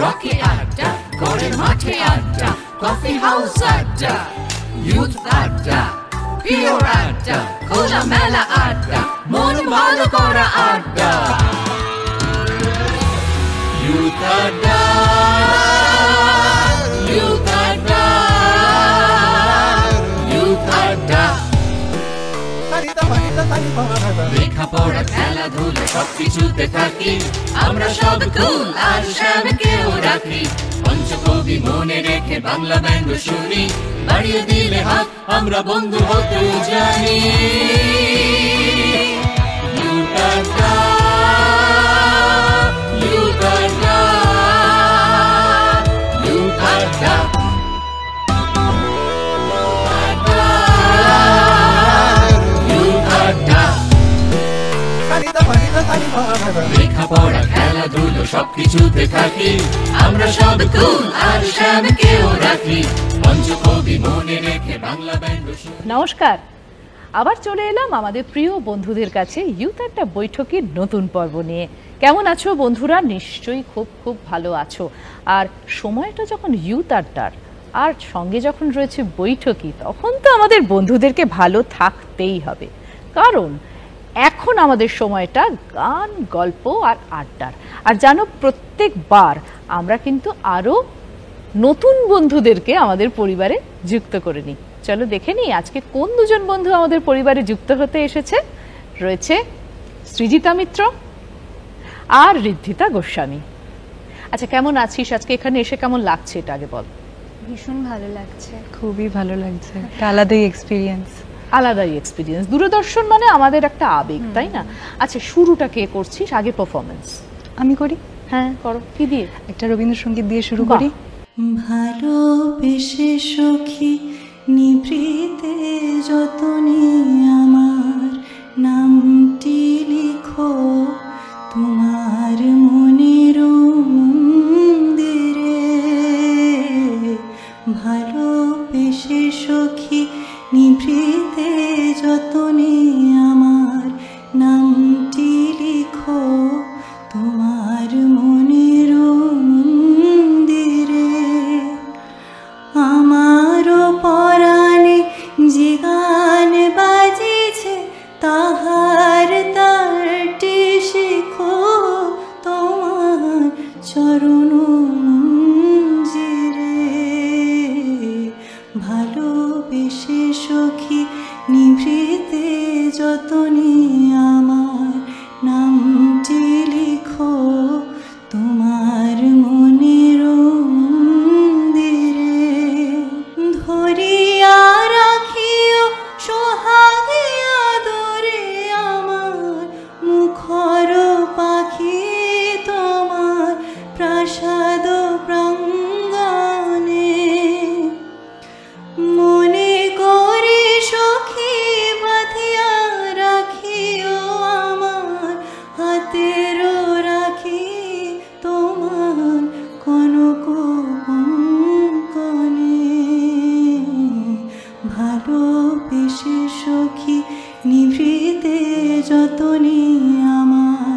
রকে আড্ডা, করে মাঠে আড্ডা, কফি হাউস আড্ডা, ইউথ আড্ডা, পিওর আড্ডা, খোলা মেলা আড্ডা, মন ভালো করা আড্ডা। ইউথ আড্ডা, ইউথ আড্ডা, ইউথ আড্ডা। লেখাপড়া খেলাধুলা সবকিছুতে থাকি আমরা, সব কুল আর শ্যামকেও রাখি। পঞ্চকবি মনে রেখে বাংলা ব্যঙ্গ শুনি, বাড়িয়ে দিলে হাত আমরা বন্ধু হতে জানি। ইউথ আড্ডা, ইউথ আড্ডা, ইউথ আড্ডা। লেখাপড়া খেলাধুলো সবকিছুতে থাকি আমরা, সব কুল আর শ্যামকেও রাখি। পঞ্চকবি মনে রেখে বাংলা ব্যঙ্গ শুনি। নমস্কার, আবার চলে এলাম আমাদের প্রিয় বন্ধুদের কাছে ইউথ আড্ডা বৈঠকের নতুন পর্ব নিয়ে। কেমন আছো বন্ধুরা? নিশ্চয়ই খুব খুব ভালো আছো। আর সময়টা যখন ইউথ আড্ডার আর সঙ্গে যখন রয়েছে বৈঠকই, তখন তো আমাদের বন্ধুদেরকে ভালো থাকতেই হবে, কারণ এখন আমাদের সময়টা গান, গল্প আর আড্ডার। আর জানো, প্রত্যেকবার আমরা কিন্তু আরও নতুন বন্ধুদেরকে আমাদের পরিবারে যুক্ত করে নিই। চলো দেখে নিই আজকে কোন দুজন বন্ধু আমাদের পরিবারে যুক্ত হতে এসেছে। রয়েছে সৃজিতা মিত্র আর ঋদ্ধিতা গোস্বামী। আচ্ছা, কেমন আছিস আজকে? এখানে এসে কেমন লাগছে এটা আগে বল। ভীষণ ভালো লাগছে, খুবই ভালো লাগছে, একটা আলাদাই এক্সপিরিয়েন্স। আলাদাই এক্সপিরিয়েন্স। দূরদর্শন মানে আমাদের একটা আবেগ, তাই না? আচ্ছা, শুরুটা কে করছিস? আগে পারফরমেন্স আমি করি। হ্যাঁ করো। কি দিয়ে? একটা রবীন্দ্রসঙ্গীত দিয়ে শুরু করি। ভালোবেসে সখী নিভৃতে যতনে আমার নামটি লিখো তোমার মনের মন্দিরে। ভালোবেসে সখী নিভৃতে যতনে আমার নামটি লিখো তোমার মনের মন্দিরে। আমারও পরাণে যে গান বাজিছে তাহার তারটি শিখো তোমার চরণ মঞ্জিরে। ভালোবেসে সখী নিভৃতে যতনে আমার নামটি লিখো তোমার মনের মন্দিরে। ধরিয়া রাখিও সোহাগে আদরে আমার মুখর পাখি তোমার প্রাসাদ প্রাঙ্গণে। মনে করে সখী বাঁধিয়া রাখিও আমার হাতের রাখি তোমার কনক কঙ্কণে। ভালোবেসে সখী নিভৃতে যতনে আমার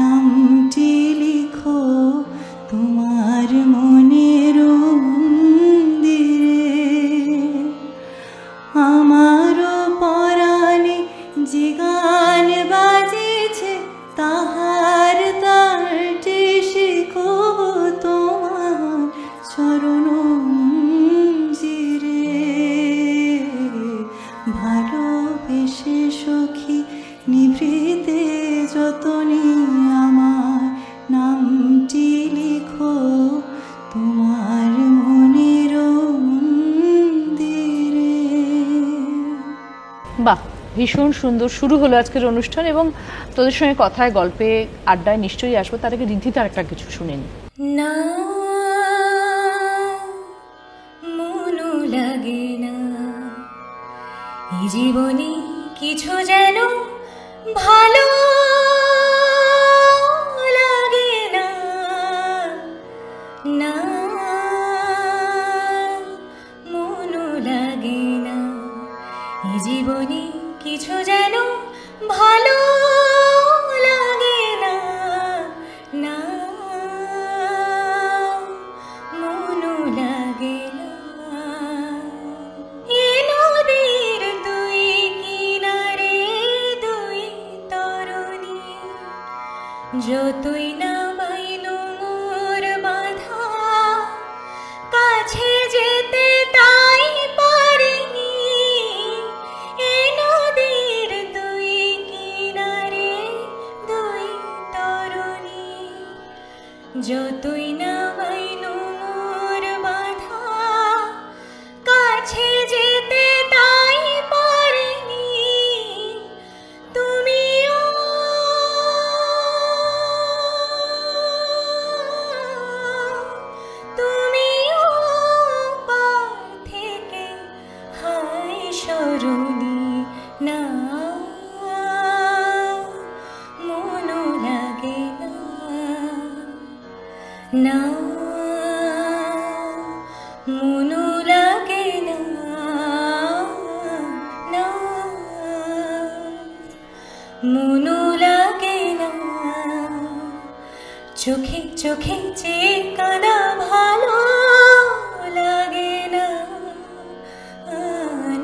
নামটি লিখো তোমার মনের মন্দিরে। আমারও পরাণে যে গান বাজিছে তাহার তারটি শিখো তোমার চরণ মঞ্জিরে। ভালোবেসে সখী নিভৃতে যতনে আমার নামটি লিখো তোমার মনের মন্দিরে। বাহ, ভীষণ সুন্দর শুরু হলো আজকের অনুষ্ঠান, এবং তোদের সঙ্গে কথায় গল্পে আড্ডায় নিশ্চয়ই আসবো। তার আগে ঋদ্ধিতার একটা কিছু শুনে নি। না মনু লাগে না এই জীবনে কিছু যেন ভালো লাগে না। না মনু লাগে না এই জীবনে কিছু যেন ভালো লাগে না। না না মনু লাগে না, না মনু লাগে না, চোখে চোখে চেয়ে কাঁদা ভালো লাগে না,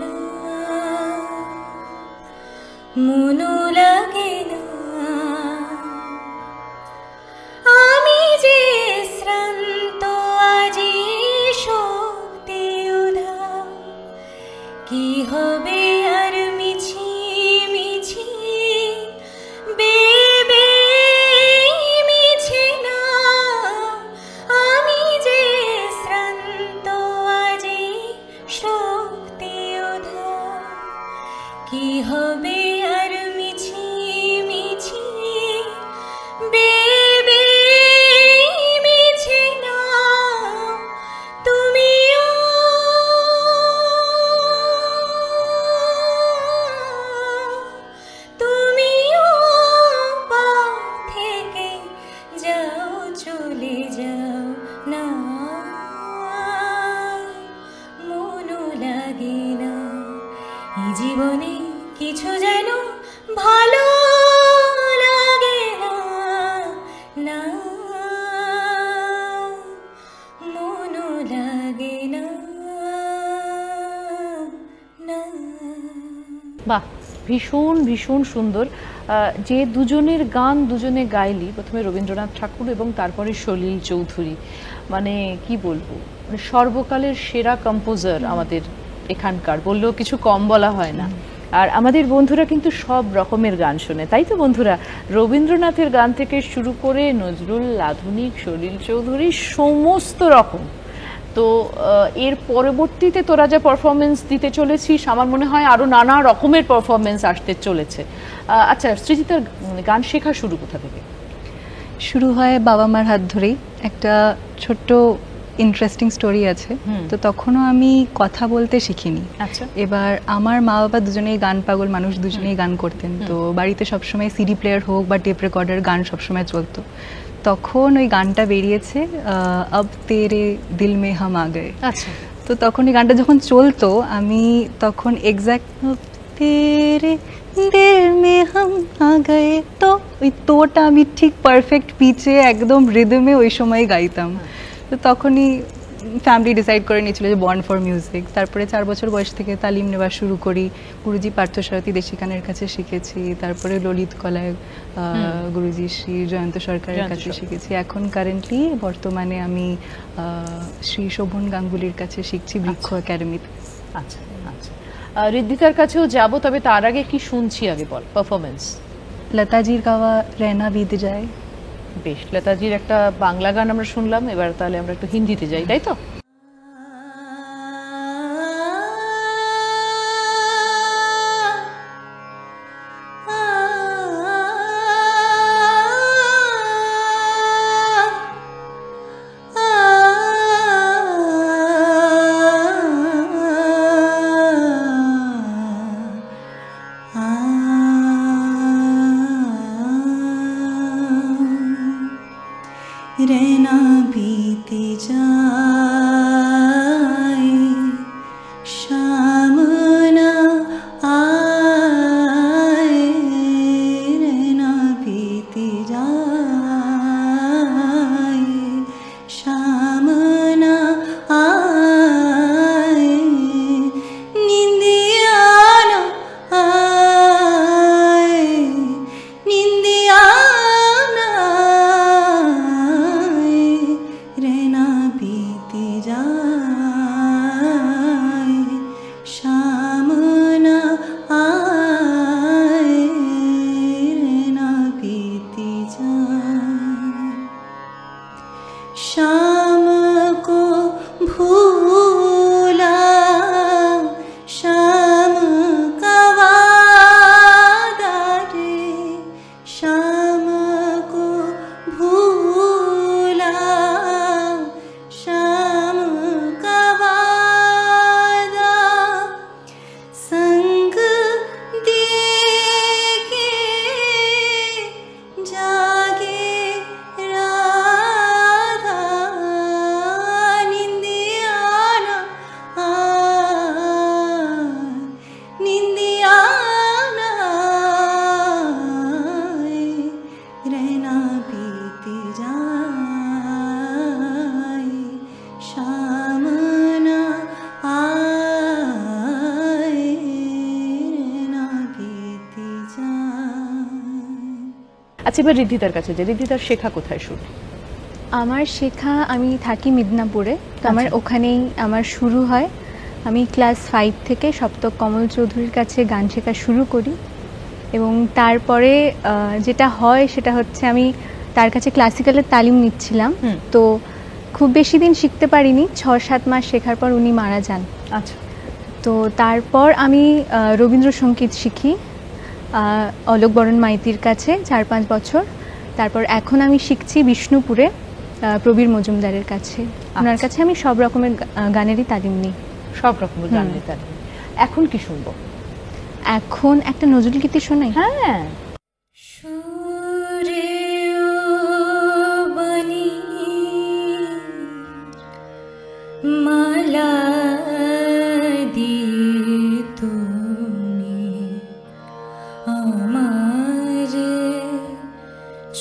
না মনু লাগে না। আমি যে শ্রান্ত আজি শক্তি উধার, কি হবে আর মিছি মিছি বেবে মিছে না। আমি যে শ্রান্ত আজি শক্তি উধার, কি হবে আর মিছি মিছি বেবে মিছে না। তুমিও তুমিও পা থেকে যাও, চলে যাও না, মনু লাগে না। এই জীবনে কিছু যেন ভালো লাগে না, না মনু লাগে না, না। বাহ, ভীষণ ভীষণ সুন্দর। যে দুজনের গান দুজনে গাইলি, প্রথমে রবীন্দ্রনাথ ঠাকুর এবং তারপরে সলিল চৌধুরী, মানে কি বলবো, মানে সর্বকালের সেরা কম্পোজার আমাদের এখানকার, বললেও কিছু কম বলা হয় না। আর আমাদের বন্ধুরা কিন্তু সব রকমের গান শোনে, তাই তো বন্ধুরা? রবীন্দ্রনাথের গান থেকে শুরু করে নজরুল, আধুনিক, সলিল চৌধুরী, সমস্ত রকম। তো এর পরবর্তীতে তোরা যা পারফরমেন্স দিতে চলেছিস, আমার মনে হয় আরো নানা রকমের পারফরমেন্স আসতে চলেছে। আচ্ছা সৃজিতার গান শেখা শুরু কোথা থেকে? শুরু হয় বাবা মার হাত ধরেই। একটা ছোট্ট ইন্টারেস্টিং স্টোরি আছে। তো তখনও আমি কথা বলতে শিখিনি। আচ্ছা। এবার আমার মা বাবা দুজনেই গান পাগল মানুষ, দুজনেই গান করতেন। তো বাড়িতে সবসময় সিডি প্লেয়ার হোক বা টেপ রেকর্ডার গান সবসময় চলতো। তখন ওই গানটা বেরিয়েছে, আব তেরে দিল মে হাম আ গয়ে। আচ্ছা। তো তখন এই গানটা যখন চলতো, আমি তখন এক্স্যাক্ট তেরে দিল মে হাম আ গয়ে, তো ওই তোটা আমি ঠিক পারফেক্ট পিচে একদম রিদমে ওই সময় গাইতাম। তো তখনই ফ্যামিলি ডিসাইড করে নিয়েছিল যে বর্ন ফর মিউজিক। তারপরে 4 বছর বয়স থেকে তালিম নেওয়া শুরু করি। গুরুজি পার্থসারথী দেশিকানের কাছে শিখেছি, তারপরে ললিত কলায় গুরুজি শ্রী জয়ন্ত সরকারের কাছে শিখেছি। এখন কারেন্টলি বর্তমানে আমি শ্রী শোভন গাঙ্গুলির কাছে শিখছি বৃক্ষ একাডেমিতে। আচ্ছা আচ্ছা, ঋদ্ধিতার কাছেও যাব, তবে তার আগে কি শুনছি আগে বল, পারফরমেন্স। লতাজির গাওয়া রেনা বিদ যায়। বেশ, লতাজির একটা বাংলা গান আমরা শুনলাম, এবার তাহলে আমরা একটু হিন্দিতে যাই, তাই তো? रहना बीत जा আচ্ছা, এবার ঋদ্ধিতার কাছে যে ঋদ্ধিতার শেখা কোথায় শুরু? আমার শেখা, আমি থাকি মিদনাপুরে, তো আমার আচ্ছা। ওখানেই আমার শুরু হয়। আমি ক্লাস 5 থেকে সপ্তক কমল চৌধুরীর কাছে গান শেখা শুরু করি, এবং তারপরে যেটা হয় সেটা হচ্ছে আমি তার কাছে ক্লাসিক্যালের তালিম নিচ্ছিলাম। তো খুব বেশি দিন শিখতে পারিনি, 6-7 মাস শেখার পর উনি মারা যান। আচ্ছা। তো তারপর আমি রবীন্দ্রসঙ্গীত শিখি অলোক বরণ মাইতির কাছে 4-5 বছর। তারপর এখন আমি শিখছি বিষ্ণুপুরে প্রবীর মজুমদারের কাছে। ওনার কাছে আমি সব রকমের গানেরই তালিম নিই। সব রকমের গানের তালিম। এখন কি শুনবো? এখন একটা নজরুল গীতি শোনাই। হ্যাঁ, সুরে ও বাণী মালা দিয়ে তুমি আমারে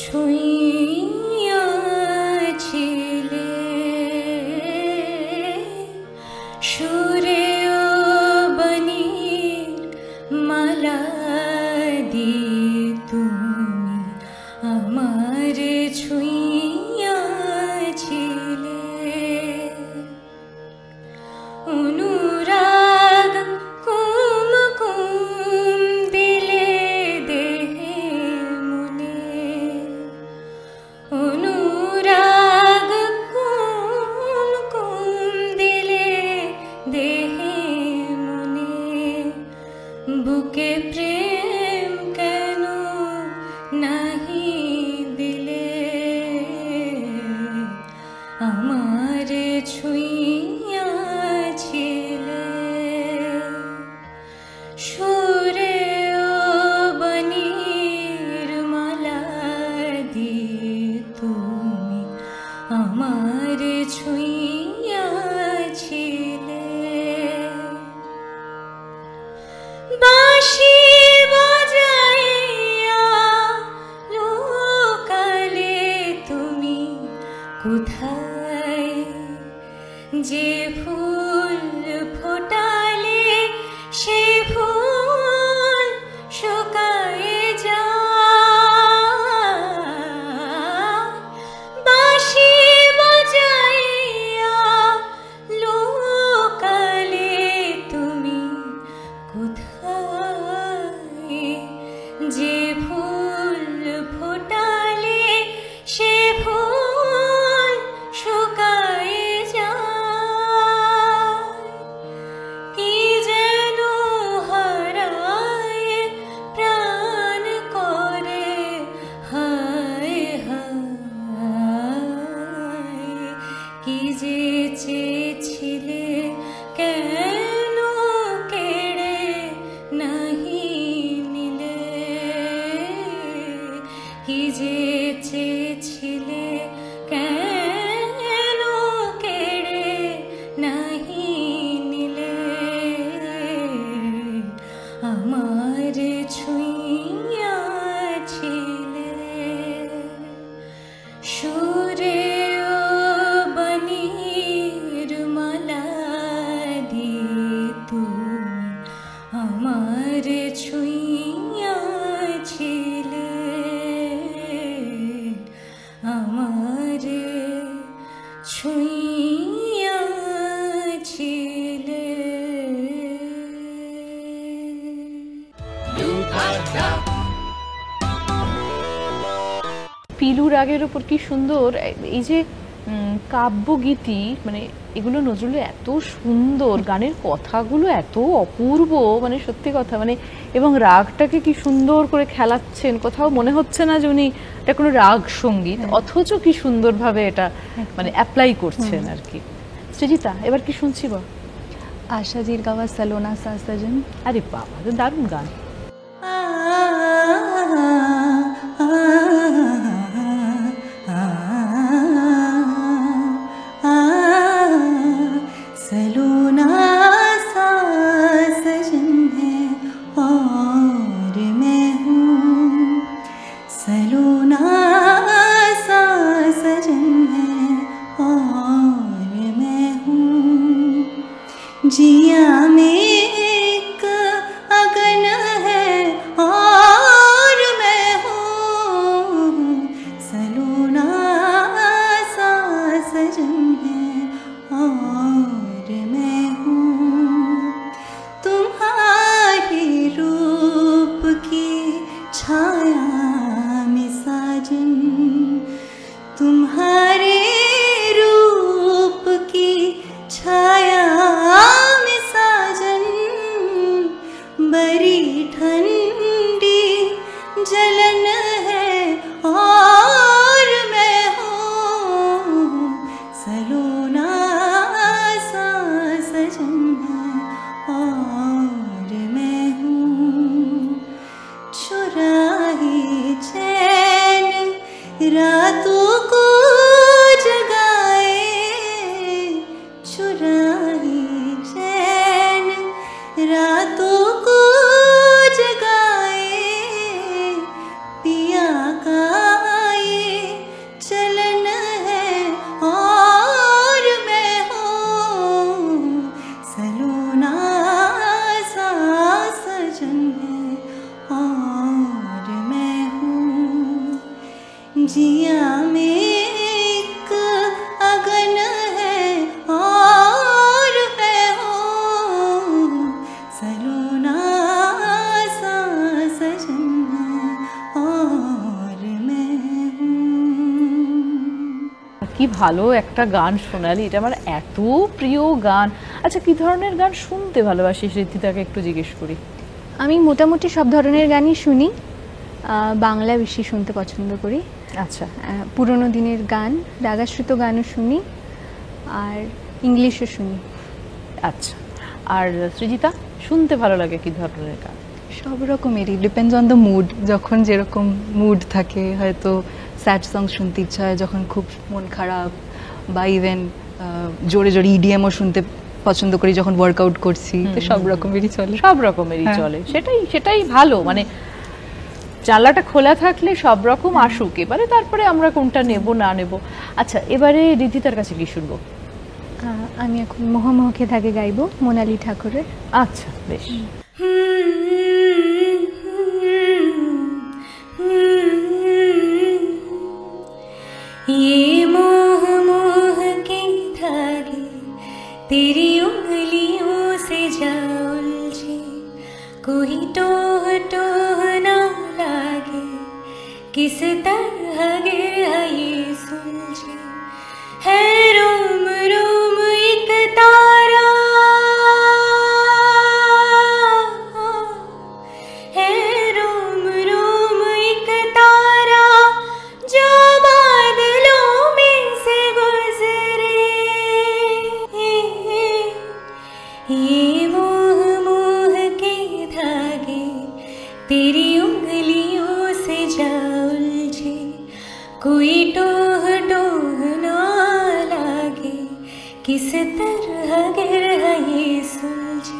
ছুঁইয়াছিলে। সুরে ও বাণীর মালা দিয়ে তুমি আমারে ছুঁইয়াছিলে। অনুরাগ কুমকুম দিলে দেহে মনে। অনুরাগ কুমকুম দিলে দেহে মনে। বুকে প্রেম কেন নাহি দিলে আমারে ছুঁইয়াছিলে। সুরে ও বাণীর মালা দিয়ে তুমি আমারে ছুঁইয়াছিলে। বাঁশি বাজাইয়া লোকালে তুমি কোথায়? যে ফুল ফোটালে সে ফুল শুকায়ে যায়। বাঁশি বাজাইয়া লোকালে তুমি কোথায়? যে ফুল ফোটালে সে ফুল শুকায়ে যায়। কি যেন হারায় প্রাণ করে হায় হায়। কি যে চেয়েছিলে কেন কেড়ে নাহি নিলে। কি যে চেয়েছিলে কেন কেড়ে নাহি নিলে আমারে ছুঁইয়াছিলে। সুরে ও বাণীর মালা দিয়ে তুমি আমারে ছুঁইয়াছিলে। আমারে ছুঁইয়াছিলে। পিলু রাগের ওপর কি সুন্দর এই যে কাব্যগীতি, মানে এগুলো নজরুলের এত সুন্দর, গানের কথাগুলো এত অপূর্ব, মানে সত্যি কথা, মানে এবং রাগটাকে কি সুন্দর করে খেলাচ্ছেন। কোথাও মনে হচ্ছে না যে উনি এটা কোনো রাগ সঙ্গীত, অথচ কি সুন্দরভাবে এটা মানে অ্যাপ্লাই করছেন আর কি। সৃজিতা, এবার কি শুনছি বল? আশাজির গাওয়া সালোনা সা সজন। আরে বাবা, দারুণ গান। सलोना सा सजन है और मैं हूँ। सलोना सा सजन है और मैं हूँ। जिया में एक अगन है और मैं हूँ। ভালো একটা গান শোনালি, এটা আমার এত প্রিয় গান। আচ্ছা, কি ধরনের গান শুনতে ভালোবাসিস ঋদ্ধিতাকে একটু জিজ্ঞেস করি। আমি মোটামুটি সব ধরনের গানই শুনি, বাংলা বেশি শুনতে পছন্দ করি। আচ্ছা, পুরোনো দিনের গান, রাগাশ্রিত গানও শুনি, আর ইংলিশও শুনি। আচ্ছা, আর সৃজিতা শুনতে ভালো লাগে কি ধরনের গান? সব রকমেরই, ডিপেন্ডস অন দ্য মুড। যখন যেরকম মুড থাকে, হয়তো স্যাড সং শুনতে ইচ্ছা হয় যখন খুব মন খারাপ, বা ইভেন জোরে জোরে ইডিএমও শুনতে পছন্দ করি যখন ওয়ার্কআউট করছি। তো সব রকমেরই চলে। সব রকমেরই হ্যাঁ। চলে, সেটাই ভালো। মানে জানলাটা খোলা থাকলে সব রকম আসুক, এবারে তারপরে আমরা কোনটা নেব না নেব। আচ্ছা, এবারে ঋদ্ধিতার কাছে কি শুনবো? আমি এখন মোহমোহকে থাকে গাইবো, মোনালি ঠাকুরের। আচ্ছা, বেশ। ये मोह मोह के धागे तेरी उंगलियों से जा उलझे, कोई टोह टोह ना लागे, किस तरह गिर ये सुलझे, है रोम रोम एक तारा, है रोम रोम एक तारा जो बादलों में से गुजरे, ये मोह मोह के धागे तेरी उंगलियों से जा उलझे, कोई टोह टोह ना लागे, किस तरह गिर ये सुलझे।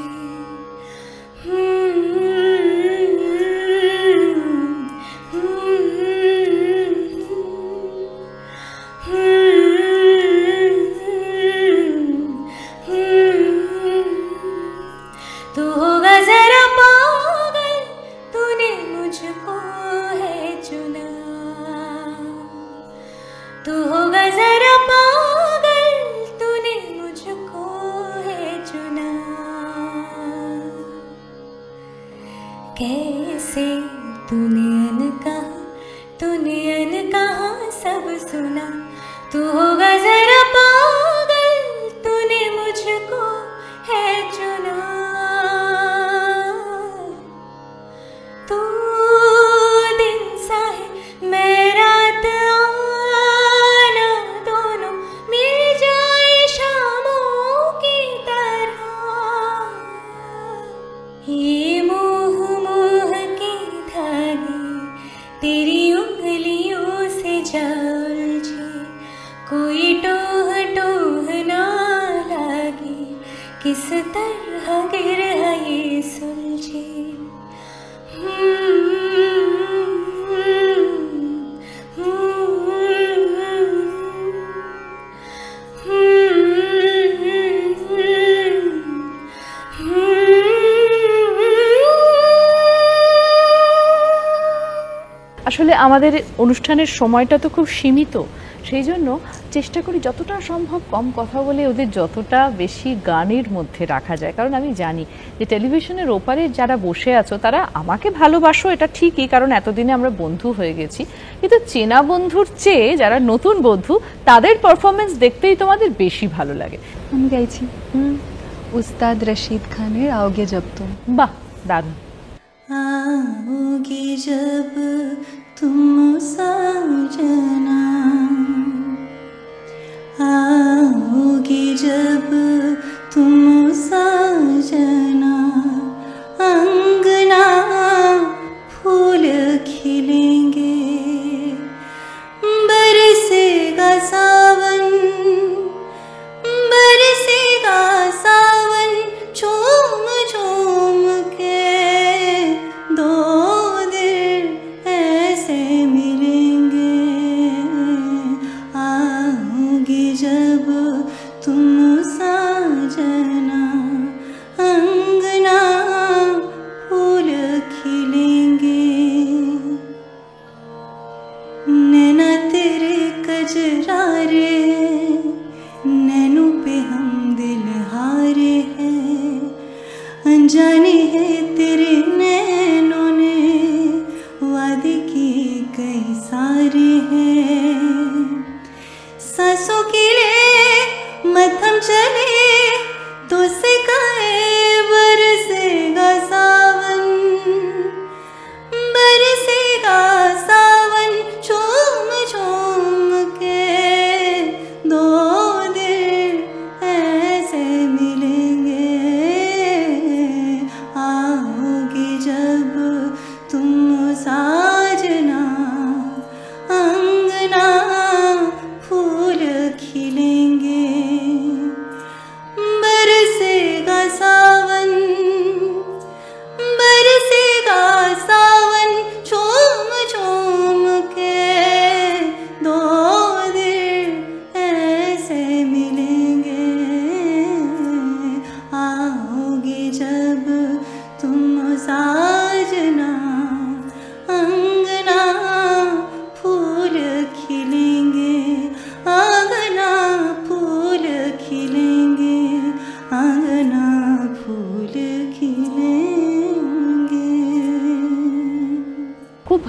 तू होगा जरा पागल, तूने मुझको है चुना, तू होगा जरा पागल, तूने मुझको है चुना, कैसे तूने अनकहा सब सुना, तू होगा जरा पागल, तूने मुझको है चुना, तू दिन सा है मैं रात आना, दोनों मिल जाए शामों की तरह, ये मोह मोह के धागे तेरी उंगलियों से जा उलझे, कोई टोह टोह ना लागे, किस तरह गिर ये सुलझे। আসলে আমাদের অনুষ্ঠানের সময়টা তো খুব সীমিত, সেই জন্য চেষ্টা করি যতটা সম্ভব কম কথা বলে ওদের যতটা বেশি গানের মধ্যে রাখা যায়। কারণ আমি জানি যে টেলিভিশনের ওপারে যারা বসে আছো তারা আমাকে ভালোবাসো, এটা ঠিকই, কারণ এতদিনে আমরা বন্ধু হয়ে গেছি, কিন্তু চেনা বন্ধুর চেয়ে যারা নতুন বন্ধু তাদের পারফরমেন্স দেখতেই তোমাদের বেশি ভালো লাগে। আমি গাইছি উস্তাদ রশিদ খানের आओगे जब तुम। বাহ, দারুণ। आओगे जब तुम साजना, आओगे जब तुम साजना, अंगना फूल खिलेंगे, बरसेगा सावन, बरसेगा सावन, झूम झूम के दो दिल ऐसे मिलेंगे, आओगे जब तुम साजना, अंगना फूल खिलेंगे, नैना तेरे कजरारे, नैनों पे हम दिल हारे हैं, अनजाने हैं तेरे नैनों ने, वादे किए कई सारे हैं, सांसों के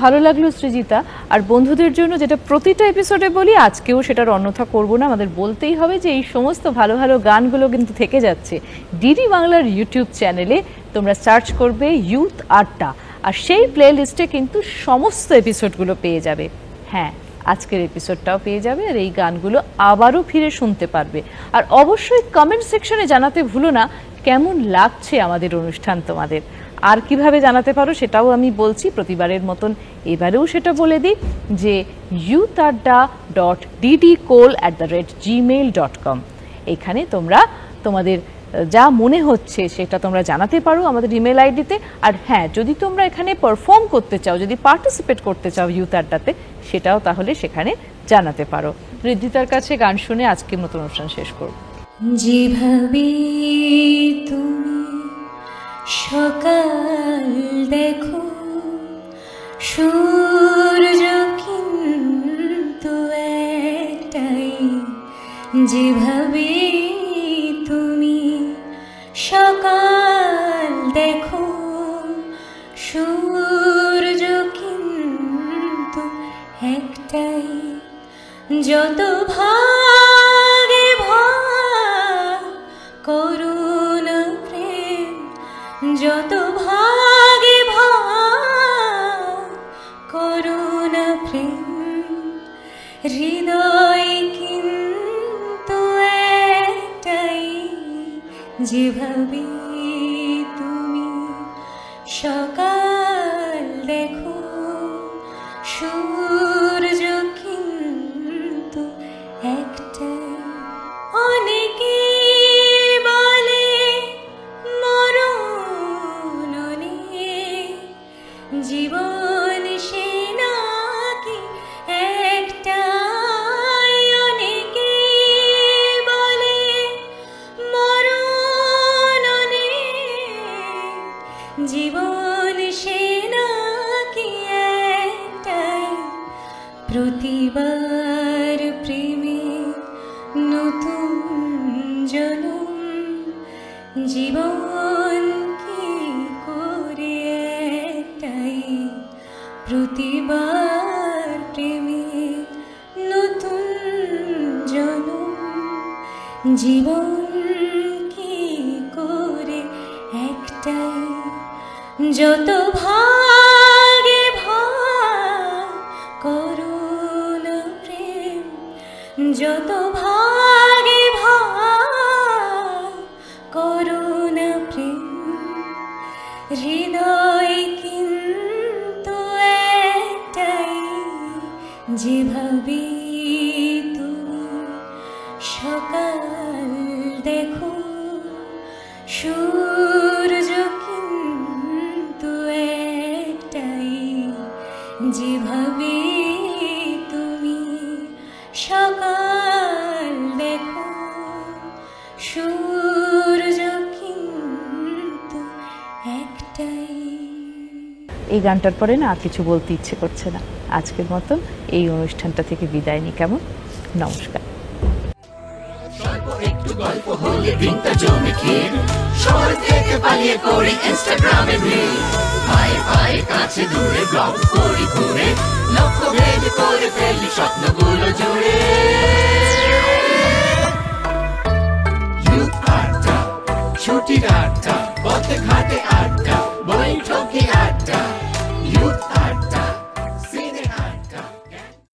ভালো লাগলো সৃজিতা। আর বন্ধুদের জন্য যেটা প্রতিটা এপিসোডে বলি, আজকেও সেটার অন্যথা করব না, আমাদের বলতেই হবে যে এই সমস্ত ভালো ভালো গানগুলো কিন্তু থেকে যাচ্ছে ডিডি বাংলার ইউটিউব চ্যানেলে। তোমরা সার্চ করবে ইউথ আড্ডা, আর সেই প্লে লিস্টে কিন্তু সমস্ত এপিসোডগুলো পেয়ে যাবে। হ্যাঁ, আজকের এপিসোডটাও পেয়ে যাবে, আর এই গানগুলো আবারও ফিরে শুনতে পারবে। আর অবশ্যই কমেন্ট সেকশনে জানাতে ভুলো না কেমন লাগছে আমাদের অনুষ্ঠান তোমাদের। আর কিভাবে জানাতে পারো সেটাও আমি বলছি প্রতিবারের মতন, এবারেও সেটা বলে দিই যে youtadda.ddcole@gmail.com, এখানে তোমরা তোমাদের যা মনে হচ্ছে সেটা তোমরা জানাতে পারো আমাদের ইমেল আইডিতে। আর হ্যাঁ, যদি তোমরা এখানে পারফর্ম করতে চাও, যদি পার্টিসিপেট করতে চাও ইউথ আড্ডাতে, সেটাও তাহলে সেখানে জানাতে পারো। ঋদ্ধিতার কাছে গান শুনে আজকের মতো অনুষ্ঠান শেষ করব। যেভাবে তুমি সকাল দেখো, সূর্য কিন্তু একটাই। যেভাবে তুমি সকাল দেখো, সূর্য কিন্তু একটাই। যত ভাগে ভাগ করুণ প্রেম, যত ভাগে ভাগ করুণ প্রেম, হৃদয় কিন্তু একটাই। যেভাবে তুমি সকাল দেখো, সূর্য কিন্তু একটাই। অনেকে বলে মরণ নেই, জীবন সে নাকি একটাই। অনেকে বলে মরণ নেই, জীবন সে নাকি একটাই। প্রতিবার প্রেমে নতুন জনম, জীবন কি করে একটাই। প্রতিবার প্রেমে নতুন জনম, জীবন কি করে একটাই। যত ভাগে ভাগ করুণ প্রেম, যত ভাগে ভাগ করুণ প্রেম, হৃদয় কিন্তু একটাই। যেভাবে তুমি সকাল দেখো, সূর্য কিন্তু একটাই। যেভাবে তুমি সকাল দেখো, সূর্য কিন্তু একটাই। এই গানটার পরে না আর কিছু বলতে ইচ্ছে করছে না। আজকের মতন এই অনুষ্ঠানটা থেকে বিদায় নিই, কেমন? নমস্কার। স্বল্প একটু গল্প হলে দিনটা জমে ক্ষীর, শহর থেকে পালিয়ে করি ইনস্টাগ্রামে ভিড়। পায়ে পায়ে কাছে দূরে ব্লগ করি ঘুরে, লক্ষ্য ভেদ করে ফেলি স্বপ্নগুলো জুড়ে।